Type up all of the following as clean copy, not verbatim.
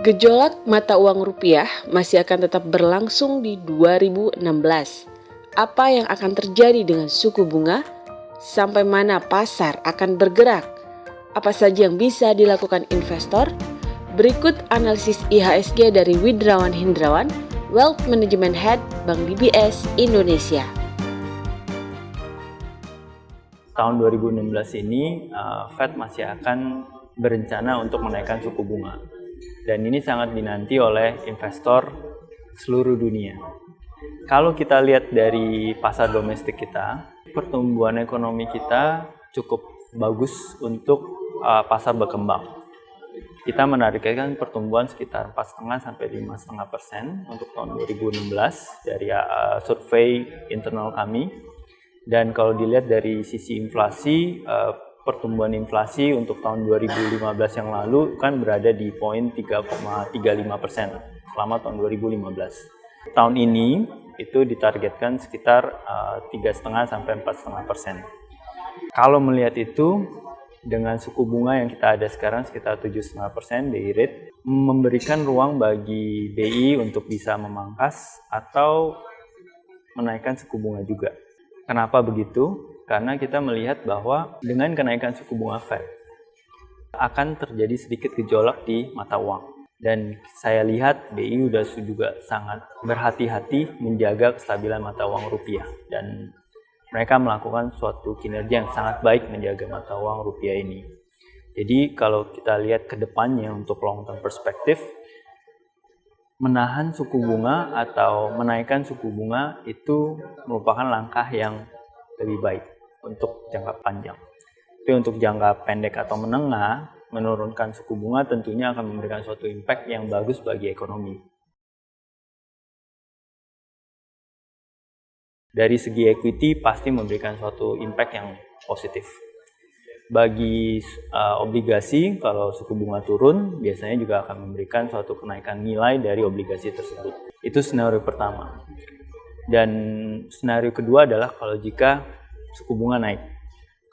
Gejolak mata uang rupiah masih akan tetap berlangsung di 2016. Apa yang akan terjadi dengan suku bunga? Sampai mana pasar akan bergerak? Apa saja yang bisa dilakukan investor? Berikut analisis IHSG dari Widrawan Hindrawan, Wealth Management Head Bank DBS Indonesia. Tahun 2016 ini Fed masih akan berencana untuk menaikkan suku bunga. Dan ini sangat dinanti oleh investor seluruh dunia. Kalau kita lihat dari pasar domestik kita, pertumbuhan ekonomi kita cukup bagus untuk pasar berkembang. Kita menargetkan pertumbuhan sekitar 4,5 sampai 5,5% untuk tahun 2016 dari survei internal kami. Dan kalau dilihat dari sisi inflasi, pertumbuhan inflasi untuk tahun 2015 yang lalu kan berada di poin 3,35% selama tahun 2015. Tahun ini itu ditargetkan sekitar 3,5 sampai 4,5%. Kalau melihat itu, dengan suku bunga yang kita ada sekarang sekitar 7,5% BI rate, memberikan ruang bagi BI untuk bisa memangkas atau menaikkan suku bunga juga. Kenapa begitu? Karena kita melihat bahwa dengan kenaikan suku bunga Fed akan terjadi sedikit gejolak di mata uang. Dan saya lihat BI juga sangat berhati-hati menjaga kestabilan mata uang rupiah. Dan mereka melakukan suatu kinerja yang sangat baik menjaga mata uang rupiah ini. Jadi kalau kita lihat ke depannya untuk long term perspektif, menahan suku bunga atau menaikkan suku bunga itu merupakan langkah yang lebih baik untuk jangka panjang. Tapi untuk jangka pendek atau menengah, menurunkan suku bunga tentunya akan memberikan suatu impact yang bagus bagi ekonomi. Dari segi equity pasti memberikan suatu impact yang positif. Bagi obligasi, kalau suku bunga turun, biasanya juga akan memberikan suatu kenaikan nilai dari obligasi tersebut. Itu skenario pertama. Dan skenario kedua adalah kalau jika suku bunga naik.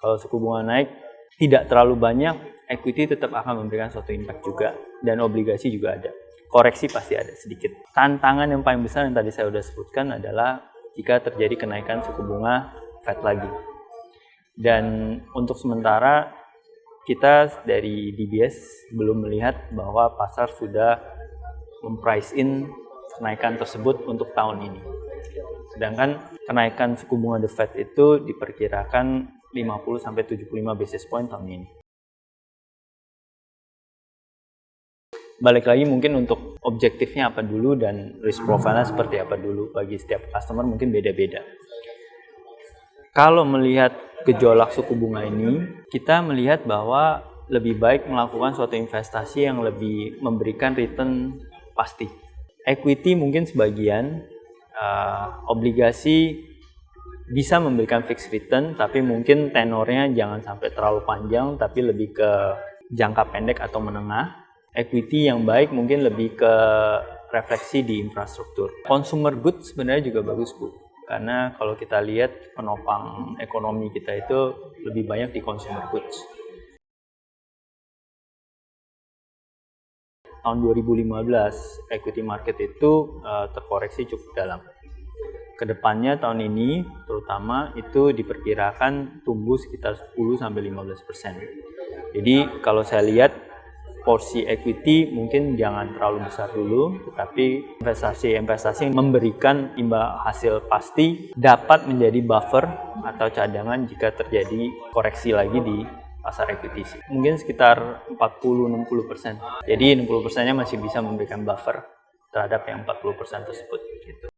Kalau suku bunga naik tidak terlalu banyak, equity tetap akan memberikan suatu impact juga. Dan obligasi juga ada. Koreksi pasti ada sedikit. Tantangan yang paling besar yang tadi saya sudah sebutkan adalah jika terjadi kenaikan suku bunga Fed lagi. Dan untuk sementara kita dari DBS belum melihat bahwa pasar sudah memprice in kenaikan tersebut untuk tahun ini. Sedangkan kenaikan suku bunga The Fed itu diperkirakan 50-75 basis point tahun ini. Balik lagi mungkin untuk objektifnya apa dulu dan risk profile-nya seperti apa dulu. Bagi setiap customer mungkin beda-beda. Kalau melihat gejolak suku bunga ini, kita melihat bahwa lebih baik melakukan suatu investasi yang lebih memberikan return pasti. Equity mungkin sebagian, obligasi bisa memberikan fixed return, tapi mungkin tenornya jangan sampai terlalu panjang, tapi lebih ke jangka pendek atau menengah. Equity yang baik mungkin lebih ke refleksi di infrastruktur. Consumer goods sebenarnya juga bagus, Bu. Karena kalau kita lihat penopang ekonomi kita itu lebih banyak di consumer goods. Tahun 2015 equity market itu terkoreksi cukup dalam. Kedepannya tahun ini terutama itu diperkirakan tumbuh sekitar 10-15%. Jadi kalau saya lihat porsi equity mungkin jangan terlalu besar dulu, tetapi investasi yang memberikan imbal hasil pasti dapat menjadi buffer atau cadangan jika terjadi koreksi lagi di pasar equity. Mungkin sekitar 40-60%. Jadi 60%-nya masih bisa memberikan buffer terhadap yang 40% tersebut. Gitu.